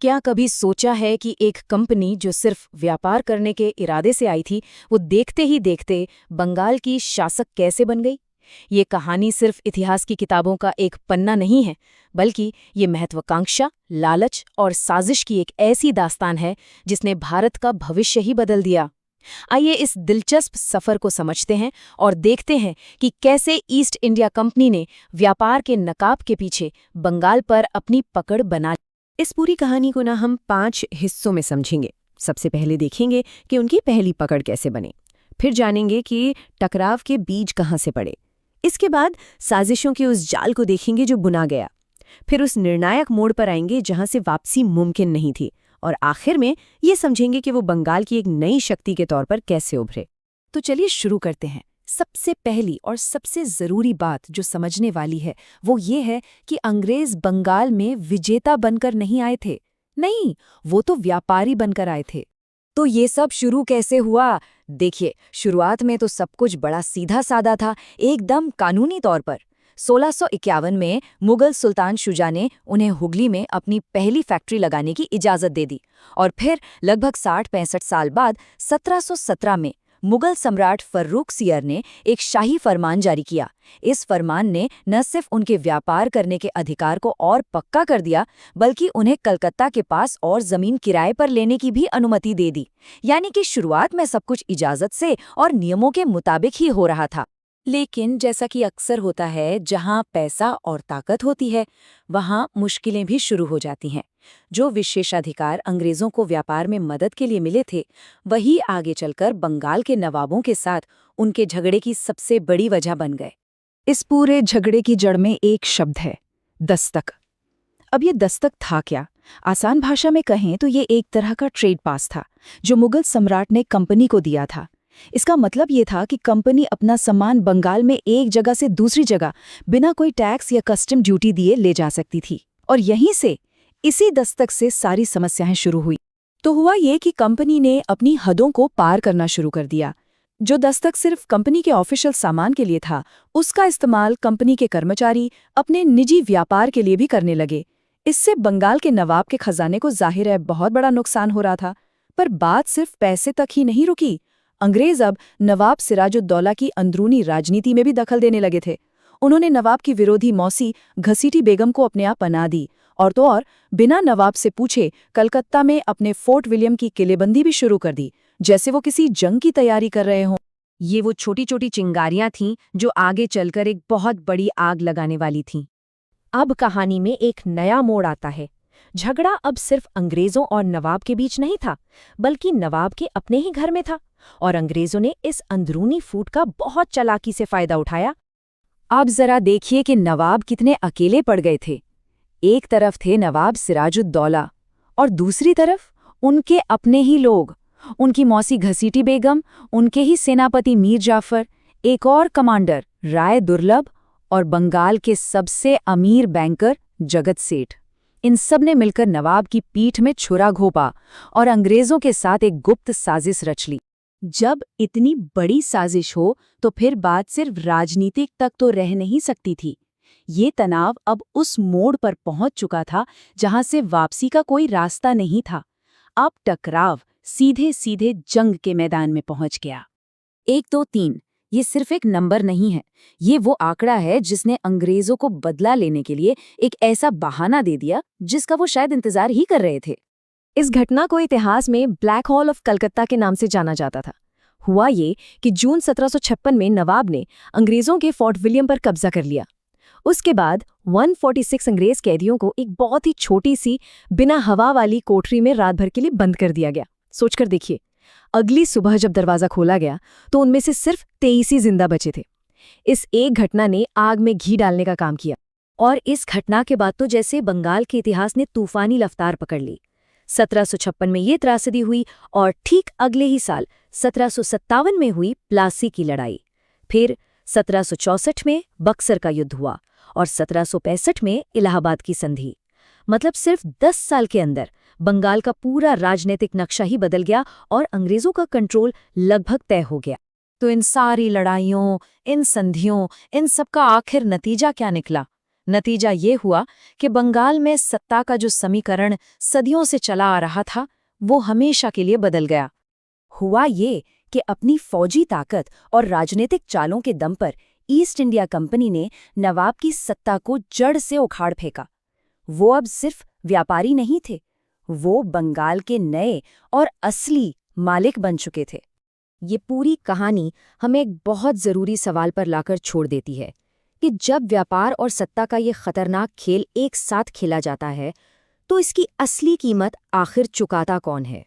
क्या कभी सोचा है कि एक कंपनी जो सिर्फ व्यापार करने के इरादे से आई थी, वो देखते ही देखते बंगाल की शासक कैसे बन गई? ये कहानी सिर्फ इतिहास की किताबों का एक पन्ना नहीं है, बल्कि ये महत्वाकांक्षा, लालच और साजिश की एक ऐसी दास्तान है जिसने भारत का भविष्य ही बदल दिया। आइए इस दिलचस्प सफर को समझते हैं और देखते हैं कि कैसे ईस्ट इंडिया कंपनी ने व्यापार के नकाब के पीछे बंगाल पर अपनी पकड़ बना। इस पूरी कहानी को हम 5 हिस्सों में समझेंगे। सबसे पहले देखेंगे कि उनकी पहली पकड़ कैसे बने। फिर जानेंगे कि टकराव के बीज कहाँ से पड़े। इसके बाद साजिशों के उस जाल को देखेंगे जो बुना गया। फिर उस निर्णायक मोड़ पर आएंगे जहाँ से वापसी मुमकिन नहीं थी। और आखिर में ये समझेंगे कि वो बंगाल की एक नई शक्ति के तौर पर कैसे उभरे। तो चलिए शुरू करते हैं। सबसे पहली और सबसे ज़रूरी बात जो समझने वाली है वो ये है कि अंग्रेज़ बंगाल में विजेता बनकर नहीं आए थे। नहीं, वो तो व्यापारी बनकर आए थे। तो ये सब शुरू कैसे हुआ? देखिए, शुरुआत में तो सब कुछ बड़ा सीधा साधा था, एकदम कानूनी तौर पर। 1651 में मुगल सुल्तान शुजा ने उन्हें हुगली में अपनी पहली फैक्ट्री लगाने की इजाज़त दे दी। और फिर लगभग 60-65 साल बाद 1717 में मुगल सम्राट फर्रुख सियर ने एक शाही फरमान जारी किया। इस फरमान ने न सिर्फ उनके व्यापार करने के अधिकार को और पक्का कर दिया, बल्कि उन्हें कलकत्ता के पास और जमीन किराए पर लेने की भी अनुमति दे दी। यानी कि शुरुआत में सब कुछ इजाजत से और नियमों के मुताबिक ही हो रहा था। लेकिन जैसा कि अक्सर होता है, जहां पैसा और ताकत होती है, वहां मुश्किलें भी शुरू हो जाती हैं। जो विशेषाधिकार अंग्रेजों को व्यापार में मदद के लिए मिले थे, वही आगे चलकर बंगाल के नवाबों के साथ उनके झगड़े की सबसे बड़ी वजह बन गए। इस पूरे झगड़े की जड़ में एक शब्द है, दस्तक। अब ये दस्तक था क्या? आसान भाषा में कहें तो ये एक तरह का ट्रेड पास था जो मुगल सम्राट ने कंपनी को दिया था। इसका मतलब ये था कि कंपनी अपना सामान बंगाल में एक जगह से दूसरी जगह बिना कोई टैक्स या कस्टम ड्यूटी दिए ले जा सकती थी। और यहीं से, इसी दस्तक से सारी समस्याएं शुरू हुई। तो हुआ ये कि कंपनी ने अपनी हदों को पार करना शुरू कर दिया। जो दस्तक सिर्फ कंपनी के ऑफिशियल सामान के लिए था, उसका इस्तेमाल कंपनी के कर्मचारी अपने निजी व्यापार के लिए भी करने लगे। इससे बंगाल के नवाब के खजाने को जाहिर है बहुत बड़ा नुकसान हो रहा था। पर बात सिर्फ पैसे तक ही नहीं रुकी। अंग्रेज अब नवाब सिराजुद्दौला की अंदरूनी राजनीति में भी दखल देने लगे थे। उन्होंने नवाब की विरोधी मौसी घसीटी बेगम को अपने आप पनाह दी, और तो और बिना नवाब से पूछे कलकत्ता में अपने फोर्ट विलियम की किलेबंदी भी शुरू कर दी, जैसे वो किसी जंग की तैयारी कर रहे हों। ये वो छोटी छोटी चिंगारियां थीं जो आगे चलकर एक बहुत बड़ी आग लगाने वाली थीं। अब कहानी में एक नया मोड़ आता है। झगड़ा अब सिर्फ अंग्रेजों और नवाब के बीच नहीं था, बल्कि नवाब के अपने ही घर में था। और अंग्रेजों ने इस अंदरूनी फूट का बहुत चालाकी से फायदा उठाया। अब जरा देखिए कि नवाब कितने अकेले पड़ गए थे। एक तरफ थे नवाब सिराजुद्दौला और दूसरी तरफ उनके अपने ही लोग, उनकी मौसी घसीटी बेगम, उनके ही सेनापति मीर जाफर, एक और कमांडर राय दुर्लभ और बंगाल के सबसे अमीर बैंकर जगत सेठ। इन सब ने मिलकर नवाब की पीठ में छुरा घोंपा और अंग्रेजों के साथ एक गुप्त साजिश रच ली। जब इतनी बड़ी साजिश हो तो फिर बात सिर्फ राजनीतिक तक तो रह नहीं सकती थी। ये तनाव अब उस मोड़ पर पहुंच चुका था जहां से वापसी का कोई रास्ता नहीं था। अब टकराव सीधे सीधे जंग के मैदान में पहुंच गया। 1 2 3 ये सिर्फ एक नंबर नहीं है, ये वो आंकड़ा है जिसने अंग्रेजों को बदला लेने के लिए एक ऐसा बहाना दे दिया जिसका वो शायद इंतजार ही कर रहे थे। इस घटना को इतिहास में ब्लैक हॉल ऑफ कलकत्ता के नाम से जाना जाता था। हुआ ये कि जून 1756 में नवाब ने अंग्रेजों के फोर्ट विलियम पर कब्जा कर लिया। उसके बाद 146 अंग्रेज कैदियों को एक बहुत ही छोटी सी बिना हवा वाली कोठरी में रात भर के लिए बंद कर दिया गया। सोचकर देखिए, अगली सुबह जब दरवाजा खोला गया तो उनमें से सिर्फ 23 ही जिंदा बचे थे। इस एक घटना ने आग में घी डालने का काम किया। और इस घटना के बाद तो जैसे बंगाल के इतिहास ने तूफानी रफ्तार पकड़ ली। 1756 में ये त्रासदी हुई और ठीक अगले ही साल 1757 में हुई प्लासी की लड़ाई। फिर 1764 में बक्सर का युद्ध हुआ और 1765 में इलाहाबाद की संधि। मतलब सिर्फ 10 साल के अंदर बंगाल का पूरा राजनीतिक नक्शा ही बदल गया और अंग्रेजों का कंट्रोल लगभग तय हो गया। तो इन सारी लड़ाइयों, इन संधियों, इन सब का आखिर नतीजा क्या निकला? नतीजा ये हुआ कि बंगाल में सत्ता का जो समीकरण सदियों से चला आ रहा था, वो हमेशा के लिए बदल गया। हुआ ये कि अपनी फौजी ताकत और राजनीतिक चालों के दम पर ईस्ट इंडिया कंपनी ने नवाब की सत्ता को जड़ से उखाड़ फेंका। वो अब सिर्फ व्यापारी नहीं थे, वो बंगाल के नए और असली मालिक बन चुके थे। ये पूरी कहानी हमें एक बहुत ज़रूरी सवाल पर लाकर छोड़ देती है कि जब व्यापार और सत्ता का ये खतरनाक खेल एक साथ खेला जाता है, तो इसकी असली कीमत आखिर चुकाता कौन है।